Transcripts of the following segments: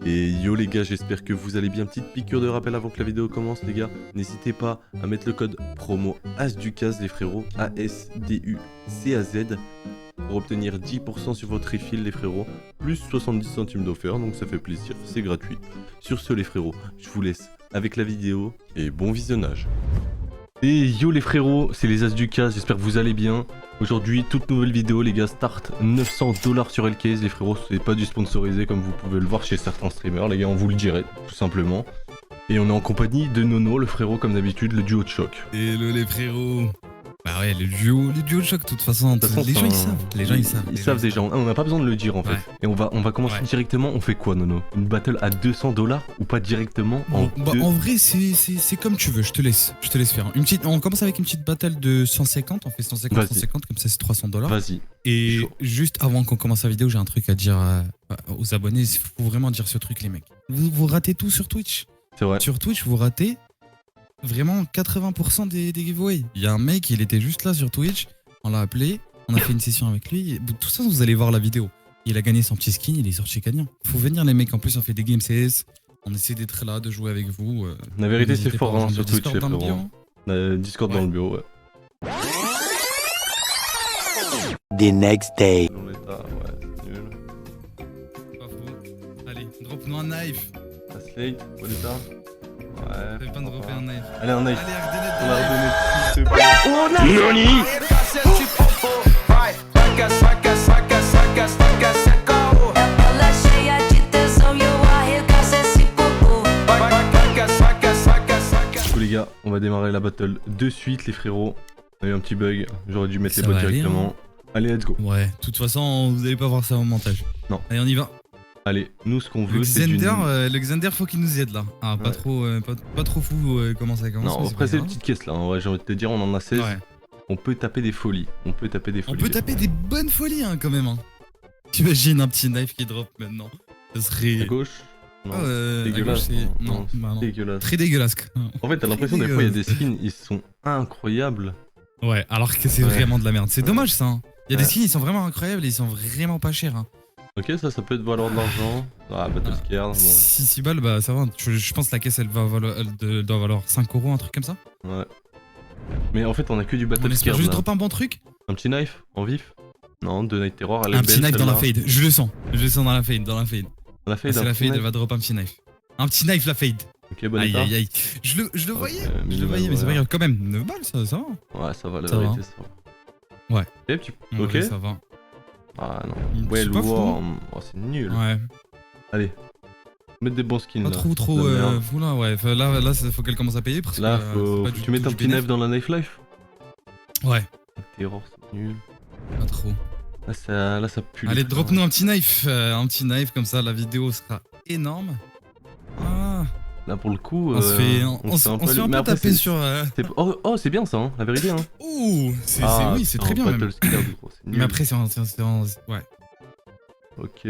Et yo les gars, j'espère que vous allez bien. Petite piqûre de rappel avant que la vidéo commence les gars. N'hésitez pas à mettre le code promo ASDUCAZ les frérots, ASDUCAZ, pour obtenir 10% sur votre refill les frérots, plus 70 centimes d'offert, donc ça fait plaisir, c'est gratuit. Sur ce les frérots, je vous laisse avec la vidéo et bon visionnage. Et yo les frérots, c'est les ASDUCAZ, j'espère que vous allez bien. Aujourd'hui, toute nouvelle vidéo les gars, start 900 $ sur Lcase les frérots, c'est pas du sponsorisé comme vous pouvez le voir chez certains streamers les gars, on vous le dirait tout simplement. Et on est en compagnie de Nono, le frérot comme d'habitude, le duo de choc. Hello les frérots. Bah ouais, le duo de choc de toute façon, les gens ils savent. Ils savent déjà, on n'a pas besoin de le dire en fait. Ouais. Et on va commencer directement, on fait quoi Nono? Une battle à 200 $ ou pas directement en en vrai c'est comme tu veux, je te laisse faire. On commence avec une petite battle de 150, on fait 150, comme ça c'est 300 $. Vas-y. Et juste avant qu'on commence la vidéo, j'ai un truc à dire aux abonnés, il faut vraiment dire ce truc les mecs. Vous ratez tout sur Twitch. C'est vrai. Sur Twitch, vous ratez vraiment 80% des giveaways. Il y a un mec, il était juste là sur Twitch, on l'a appelé, on a fait une session avec lui, tout ça vous allez voir la vidéo. Il a gagné son petit skin, il est sorti gagnant. Faut venir les mecs, en plus on fait des games CS, on essaie d'être là, de jouer avec vous. La vérité c'est fort hein, sur Twitch les Discord frérots. Discord dans le bureau ouais. The next day. Dans l'état, ouais, c'est nul. Pas fou. Allez, drop-nous un knife. La slate, quoi l'état? Ouais. Fais pas de dropper un knife. Allez un knife. Allez, On l'a Ardenette, redonné, s'il te plaît. Ela cheia de tesão e eu arregaço esse popô. Du coup les gars, on va démarrer la battle de suite les frérots. On a eu un petit bug, j'aurais dû mettre Ça les bots va aller, directement. Allez let's go. Ouais, de toute façon, vous allez pas voir ça au montage. Non. Allez, on y va. Allez, nous ce qu'on veut Le c'est d'une... Xander, faut qu'il nous aide là. Ah, pas Ouais. trop, pas trop fou comment ça commence. Non, mais après pas c'est une grave. petite caisse là, en vrai j'ai envie de te dire, on en a 16. Ouais. On peut taper des folies, On peut les gars. taper des bonnes folies hein, quand même. Hein. T'imagines un petit knife qui drop maintenant. Ce serait. À gauche. Non, Ah, à dégueulasse. gauche, c'est- non, bah non. Dégueulasse. Très dégueulasse. En fait t'as l'impression des fois il y a des skins, ils sont incroyables. Ouais, alors que c'est Ouais. vraiment de la merde. C'est dommage ça. Hein. Il y a des Ouais. skins, ils sont vraiment incroyables et ils sont vraiment pas chers. Hein. Ok, ça peut être valoir de l'argent. Ah, Battle Scared, bon. 6 balles, bah ça va. Je pense que la caisse elle doit valoir 5 €, un truc comme ça. Ouais. Mais en fait on a que du On Battle espère Scared juste là. drop un bon truc. Un petit knife en vif? Non, de Night Terror, elle est Un belle, petit knife dans la celle-là. fade. Je le sens dans la fade. La Ah, fade, c'est un la petit fade, elle knife. va drop un petit knife. Un petit knife la fade. Ok, bon Aïe état. aïe aïe. Je le voyais. Ok, Je le 1000 voyais, mais c'est pas balles, grave. Quand même, 9 balles, ça va. Ouais, ça va, la Ça va. vérité, ça va. Ouais. Ok, En ok. vrai, ça va. Ah non. C'est Ouais, pas fou. Warm. Oh, c'est nul. Ouais. Allez. Mettre des bons skins Pas là. trop De merde. fou là, ouais. Là, faut qu'elle commence à payer parce Là, que. faut c'est pas que du tu mettes tout un du petit bénéf. knife dans la Knife Life. Ouais, Terror, c'est nul. pas trop. Là, ça pue. Allez, les drop-nous un petit knife. Un petit knife, comme ça, la vidéo sera énorme. Ah, Là, pour le coup. on se fait un mais peu après, taper c'est- sur. Oh, c'est bien ça, hein, la vérité. Hein. Ouh, oui, c'est très bien Battle même. Scared, gros, c'est nul. Mais après, c'est ouais, Ok.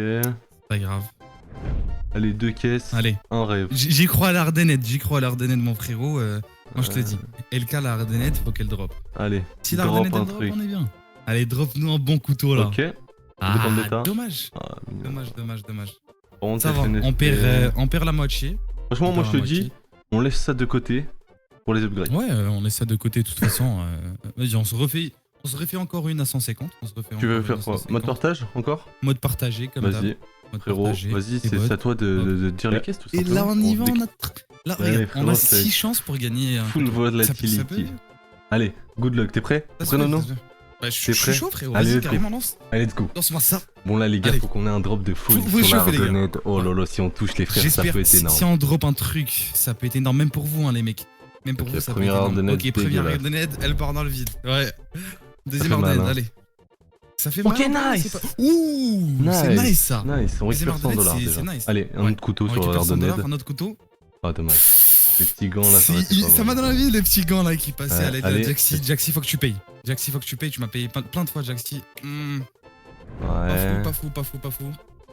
pas grave. Allez, 2 caisses. Allez, Un rêve. j'y crois à l'Ardennette, mon frérot. Moi, je te dis, LK, l'Ardennette, faut qu'elle drop. Allez. Si drop l'Ardennette, un elle drop, truc. on est bien. Allez, drop-nous un bon couteau là. Ok. Ah, dépend de l'état. dommage. Ah, mignon. Dommage. Par contre, Ça va, FNSP. on perd la moitié. Franchement, on moi perd je la te dis, on laisse ça de côté pour les upgrades. Ouais, on laisse ça de côté de toute façon. Vas-y, on se refait encore une à 150. Tu veux faire quoi? Mode partage encore? Mode partagé comme d'hab. Vas-y, Mode frérot, partagé, vas-y, et c'est mode- à toi de dire les caisses tout Et simplement. là, on y va, Pour on a. Là, Ouais, regarde, frérot, on a c'est 6 chances pour gagner. un full couteau. volatility. Ça peut- Allez, good luck, t'es prêt? ça se Prêt fait, Nono? ça se fait. Bah, je T'es suis prêt chaud, frérot. Allez, Vas-y, le carrément, lance. Allez, let's go. Lance-moi ça. Bon là les gars, Allez. faut qu'on ait un drop de folie Faut sur la chauffer, les gars. Ardennette. Oh lolo, si on touche les frères, ça J'espère peut être si énorme. on drop un truc, ça peut être énorme. Même pour vous, hein, les mecs. Même pour Ok, vous, ça peut être première énorme. Ardennette Ok, première dégueulasse. Ardennette, elle part dans le vide. Ouais. Deuxième fait mal, Ardennette, hein. allez. Ça fait Ok, mal. hein, nice. c'est pas- Ouh, c'est Nice. nice ça. Nice, on Deuxième récupère 100 Ardennette, $ c'est déjà. nice. Allez, un Ouais. autre couteau On sur récupère 100 l'Ardennette. $, un autre couteau. Ah dommage. Les petits gants là, ça va, c'est pas Ça bon. m'a dans la vie, les petits gants là qui passaient Ouais, à l'aide de allez. Jaxi, faut que tu payes. Jaxi, faut que tu payes, tu m'as payé plein de fois, Jaxi. Ouais. Pas fou.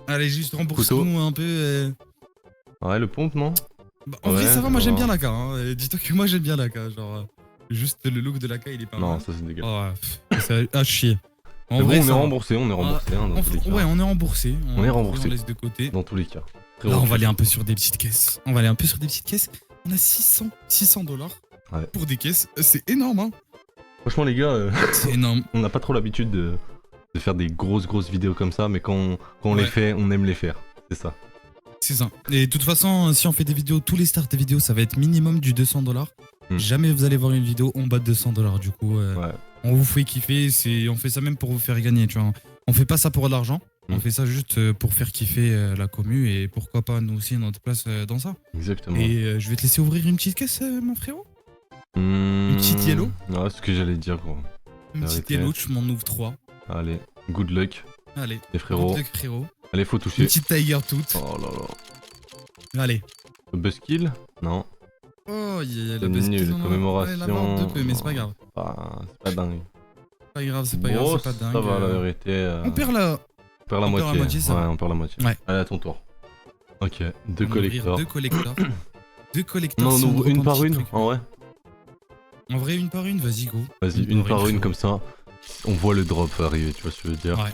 Allez, juste rembourse-nous un peu. Ouais, le pompe, non? Bah, en vrai, Ouais, ça va, moi ça j'aime va. bien l'AK. Hein. Dis-toi que moi j'aime bien l'AK. Genre, juste le look de l'AK, il est pas Non, mal. ça c'est dégueu. Oh, c'est à chier. En Mais bon, vrai, on est ça va. remboursé, hein, dans tous les cas. Ouais, on est remboursé. On est remboursé. On laisse de côté. Dans tous les cas. Là, on va aller un peu sur des petites caisses. On a 600 dollars Ouais. pour des caisses. C'est énorme, hein. Franchement, les gars, C'est énorme. on n'a pas trop l'habitude de faire des grosses vidéos comme ça, mais quand on les Ouais. fait, on aime les faire. C'est ça. C'est ça. Et de toute façon, si on fait des vidéos, tous les starts des vidéos, ça va être minimum du 200 dollars. Jamais vous allez voir une vidéo en bas de 200 dollars. Du coup, Ouais. on vous fait kiffer. On fait ça même pour vous faire gagner. Tu vois. On fait pas ça pour de l'argent. On fait ça juste pour faire kiffer la commu et pourquoi pas nous aussi notre place dans ça. Exactement. Et je vais te laisser ouvrir une petite caisse, mon frérot. Une petite yellow. Ouais, c'est ce que j'allais dire, gros. Une petite Arrêtez. yellow, tu m'en ouvres 3. Allez, good luck, Allez, les frérots. good luck, frérot. Allez, faut Une toucher. petite Tiger toute. Oh là là. Allez. Buzzkill? Non. Oh, il y a la C'est Buzzkill, nul, on en a- commémoration. ouais, la barre de peu, mais c'est pas grave. C'est pas dingue. Pas grave, c'est pas Bon, grave, c'est pas dingue. Ça va, la vérité. On perd la. On perd la on perd la moitié. moitié, ça Ouais, va. on perd la moitié. Ouais. Allez, à ton tour. Ok, deux On va ouvrir collecteurs. Deux collecteurs. Deux collecteurs. Non, on si ouvre drop une un par petit une, truc. en vrai. En vrai, une par une, vas-y, go. Vas-y, une par une, frérot. comme ça, on voit le drop arriver, tu vois ce que je veux dire. Ouais.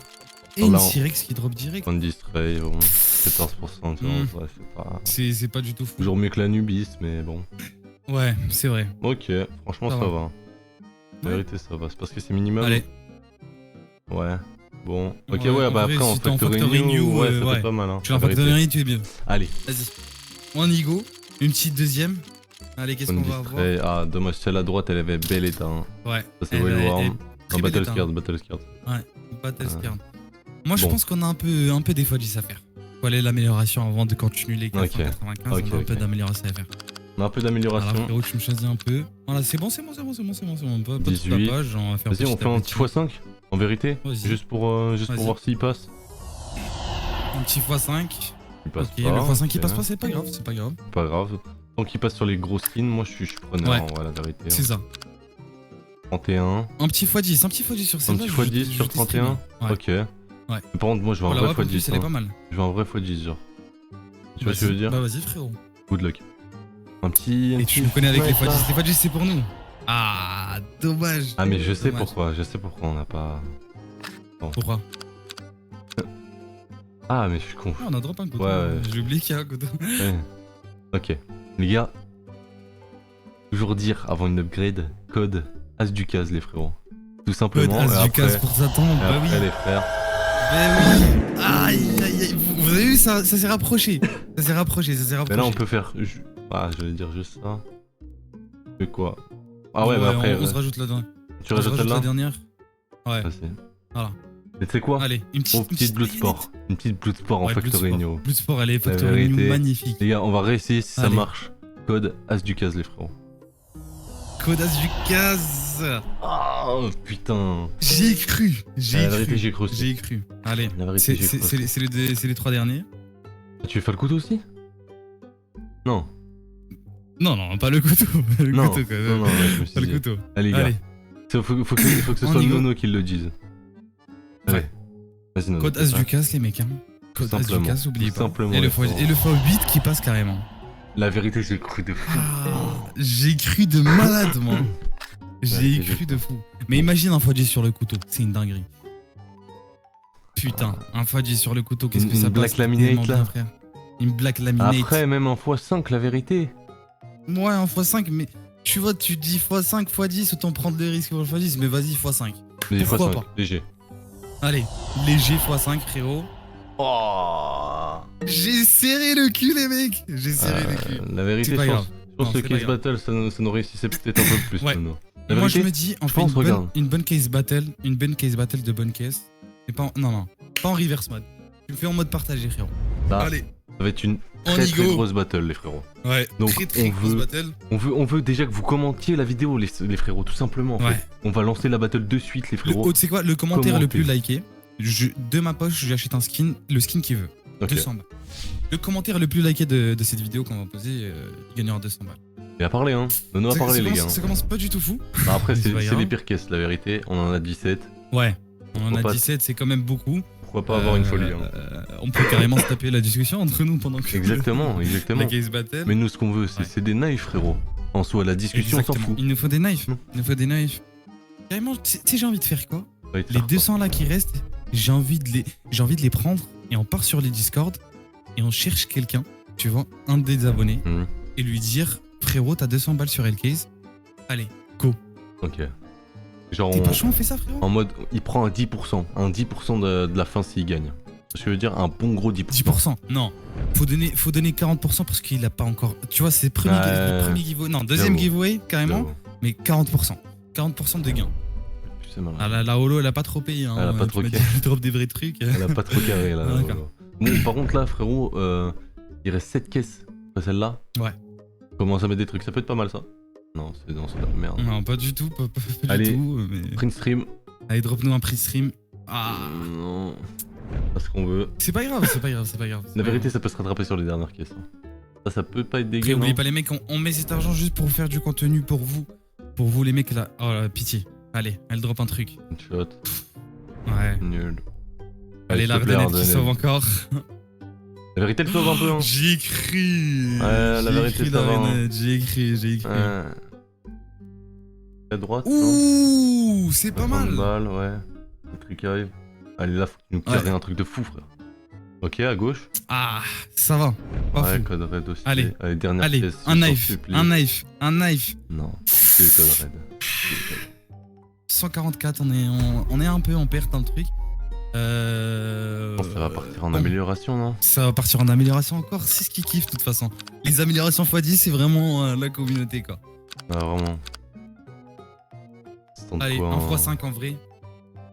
Et Alors une là, on- Cyrex qui drop direct. On distrait, bon, 14%, tu vois, ouais, c'est pas... C'est pas du tout fou. Toujours mieux que la Nubis, mais bon. Ouais, c'est vrai. Ok, franchement, Ça ça va. va. La Ouais. vérité, ça va. C'est parce que c'est minimum. Allez. Ouais. Bon. Ok, Ouais, ouais, en bah vrai, après, en si t'es en factory factory new, new, ouais, ça ouais. fait pas mal, hein. Tu l'as la pas vérité. donné, tu es bien. Allez. Vas-y. On y go. Une petite deuxième. Allez, qu'est-ce On qu'on va avoir? distrait. Ah, dommage, celle à droite, elle avait bel état. Hein. Ouais. Ça, c'est Elle Whale est- Worm. elle est Non, très Battle belle, Scared, Battle Scared. Battle Scared. Moi, je Bon. pense qu'on a un peu des fois 10 à faire. Faut aller l'amélioration avant de continuer les 495. Ok, on a un peu ok. d'amélioration à faire. On a un peu Voilà, d'amélioration. frérot, tu me choisis un peu. Voilà, c'est bon. Pas de 18. tapage, on va faire Vas-y, on petit fait à un petit. petit x5 en vérité. Vas-y. Juste pour Vas-y. voir s'il passe. Un petit x5. Il passe Ok, pas. le x5 qui ok. passe pas, c'est pas grave, c'est pas grave. Pas grave. Tant qu'il passe sur les gros skins, moi je suis preneur, Ouais. en vrai, la vérité. C'est ça. 31. Un petit x10 sur Un celle-là. petit je- x10 je sur testerai 31. bien. Ouais. Ok. Mais par contre, moi je veux un Voilà, vrai ouais, pour x10. plus, elle est hein. pas mal. Je veux un vrai x10, genre. Tu vois ce que je veux dire? Bah vas-y, frérot. Good luck. Un petit. Et tu nous connais avec les snipe, là. x10. Les x10, c'est pour nous. Ah, dommage. Ah, mais je sais Dommage. pourquoi on n'a pas. Pourquoi? Ah, mais je suis con. Ah, on a drop un couteau. Ouais, ouais. J'ai oublié qu'il y a un couteau. Ouais. Ok. Les gars, toujours dire avant une upgrade, code Asducas, les frérots. Tout simplement. Code et As-Ducas après- pour s'attendre. et Bah oui. après, les frères. Bah oui. Aïe, aïe, aïe. Vous avez vu, ça s'est rapproché. Ça s'est rapproché. Mais là, on peut faire. Ah, j'allais dire juste ça. Mais quoi? Ah ouais, mais après. On se rajoute là-dedans. Tu On se rajoutes rajoute la celle-là? dernière. Ouais. Vas-y. Voilà. Mais tu sais quoi? Allez, une Oh, petite. petite Bloodsport. Une petite Bloodsport en Ouais, Factory New. Bloodsport, elle est Factory vérité. New magnifique. Les gars, on va réessayer si ça Allez. marche. Code Asducas, les frérots. Code As-Ducas. Oh putain. J'y ai cru. J'y La ai vérité, cru. j'y ai cru aussi. J'y ai cru. Allez. La vérité, j'y ai cru aussi. C'est les 3 derniers. Tu veux faire le couteau aussi? Non. Non, pas le couteau. Le Non. couteau, quoi. Non, ouais, je me suis Pas le dit. couteau. Allez, gars. Allez. Faut que ce On soit y go. Nono qui le dise. Allez. Ouais. Vas-y, Nono. Code fais ça. As-Ducas, les mecs. Hein. Code simplement. As-Ducas, oubliez Tout pas. simplement, Et le les frérots. x8 qui passe carrément. La vérité, j'ai cru de fou. J'ai cru de malade, moi. J'ai Ouais, cru de fou. Mais imagine un x10 sur le couteau, c'est une dinguerie. Putain, un x10 sur le couteau, qu'est-ce que Une ça black passe laminate, tellement là. bien, frère. Une black laminate. Après, même en x5, la vérité. Ouais, un x5, mais tu vois, tu dis x5, x10, autant prendre le risque pour le x10, mais vas-y, x5. Mais Pourquoi x5, pas léger. Allez, léger x5, frérot. Oh J'ai serré le cul, les mecs. J'ai serré le cul. La vérité, C'est pas je grave. pense Non, que c'est pas Case grave. Battle, ça nous réussissait peut-être un peu plus, Ouais. Nono. La Moi, je vérité, me dis, on je fait pense, regarde. une bonne case battle de bonne caisse. Et pas en, non, pas en reverse mode. Tu me fais en mode partagé, frérot. Là, Allez, ça va être une on très y très go. grosse battle, les frérots. Ouais, Donc, très on grosse veut- battle. On veut déjà que vous commentiez la vidéo, les frérots, tout simplement. En Ouais. fait. On va lancer la battle de suite, les Le, frérots. oh, tu sais quoi, le commentaire le plus Commentez. liké, de ma poche, j'achète un skin, le skin qu'il veut. Ok. 200 balles. Le commentaire le plus liké de cette vidéo qu'on va poser, il gagnera 200 balles. Et à parler, hein. Nono a Ça- parlé, ça les commence- gars. Ça commence pas du tout fou. Bah, après, C'est c'est pas c'est grave. les pires caisses, la vérité. On en a 17. Ouais, on en Faut a pas- 17, c'est quand même beaucoup. Pourquoi pas avoir une folie, hein. On peut carrément se taper la discussion entre nous pendant que Exactement, exactement. la case battle. Mais nous, ce qu'on veut, c'est Ouais. c'est des knives, frérot. En soi, la discussion, on s'en Exactement. fout. Il nous faut des knives. Non. Il nous faut des knives. Carrément, tu sais, j'ai envie de faire quoi? Ouais, de Les faire 200 là qui restent, j'ai envie de les prendre et on part sur les Discord et on cherche quelqu'un, tu vois, un des abonnés, Mhm. et lui dire frérot, t'as 200 balles sur L-Case. Allez, go. Ok. Genre, T'es pas chaud, on fait ça, frérot? en mode, il prend un 10%. Un 10% de la fin s'il gagne. Ce que je veux dire, un bon gros 10%. 10%. Non. Faut donner 40% parce qu'il a pas encore. Tu vois, c'est le premier giveaway. Non, deuxième J'avoue. giveaway, carrément. J'avoue. Mais 40%. 40% de gains. C'est malin. Ah, la holo, elle a pas trop payé. Hein. Elle a pas Tu trop m'as payé. dit, elle drop des vrais trucs. Elle a pas trop carré là. Ah, d'accord. Bon, par contre, là, frérot, il reste 7 caisses. Pas celle-là. Ouais. Commence à mettre des trucs. Ça peut être pas mal ça. Non, c'est de la merde. Non, pas du tout. Pas Allez. du tout. Mais... Print stream. Allez, drop-nous un prix stream. Ah. Non. Pas ce qu'on veut. C'est pas grave, c'est pas grave, c'est pas grave. La vérité, ça peut se rattraper sur les dernières caisses. Ça peut pas être Après, dégueu. oubliez non pas les mecs, on met cet argent juste pour faire du contenu pour vous. Pour vous les mecs là. Oh là, pitié. Allez, elle drop un truc. Une shot. Ouais. Nul. Allez, s'il la te plaît, redonnette qui Ardenel. sauve encore. La vérité, elle sauve un peu. Hein. J'ai écrit. Ouais, la vérité, ça va, hein. J'ai écrit. Ouais. À droite. non Ouh, c'est pas 60 mal. balles, ouais. Le truc arrive. Allez, là, faut que tu nous carrer un truc de fou, frère. Ok, à gauche. Ah, ça va. Pas Ouais, fou. code red aussi. Allez. dernière Allez, pièce. un je t'en knife, supplie. un knife. Non, c'est le code red. 144, on est un peu en perte dans le truc. Je pense que ça va partir en amélioration, non? Ça va partir en amélioration encore, c'est ce qui kiffe de toute façon. Les améliorations x10, c'est vraiment la communauté quoi. Ah, vraiment. C'est Allez, quoi, 1x5 en vrai.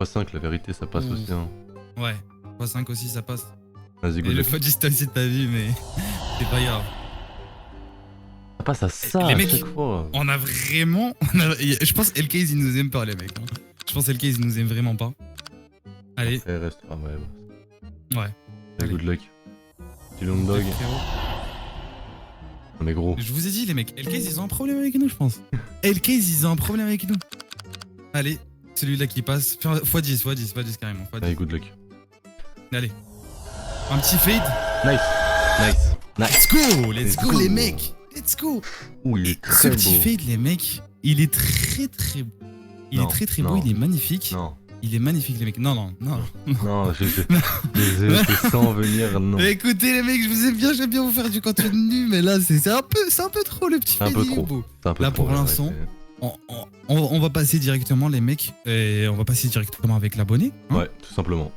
5, la vérité, ça passe Ouh. aussi. Hein. Ouais, x5 aussi ça passe. Vas-y, Et go. le x10 t'as aussi de ta vie, mais c'est pas grave. Ça passe à ça Les à mecs, chaque fois. On a vraiment. Je pense LKZ ils nous aiment pas les mecs. Hein. Je pense LKZ ils nous aiment vraiment pas. Allez. Après, reste. Ah, ouais. Ouais. Allez, good luck. Petit long dog. Frérot. Non, mais gros. Je vous ai dit les mecs, LKZ ils ont un problème avec nous je pense. LKZ ils ont un problème avec nous. Allez, celui-là qui passe. x10 carrément. x10. Allez, good luck. Allez. Un petit fade. Nice. Nice. Let's go, let's go les mecs. Let's go. Ouh, il est Ce très beau. petit fade les mecs, il est très beau. Il Non, est très non. beau, il est magnifique. Non, Il est magnifique les mecs. Non. non, je sens venir, non. Mais écoutez les mecs, je vous aime bien, j'aime bien vous faire du contenu, mais là c'est un peu trop le petit Un fade. peu il est trop. beau. C'est un peu Là, trop, pour la l'instant, vérité. On va passer directement les mecs, et on va passer directement avec l'abonné. Hein. Ouais, tout simplement.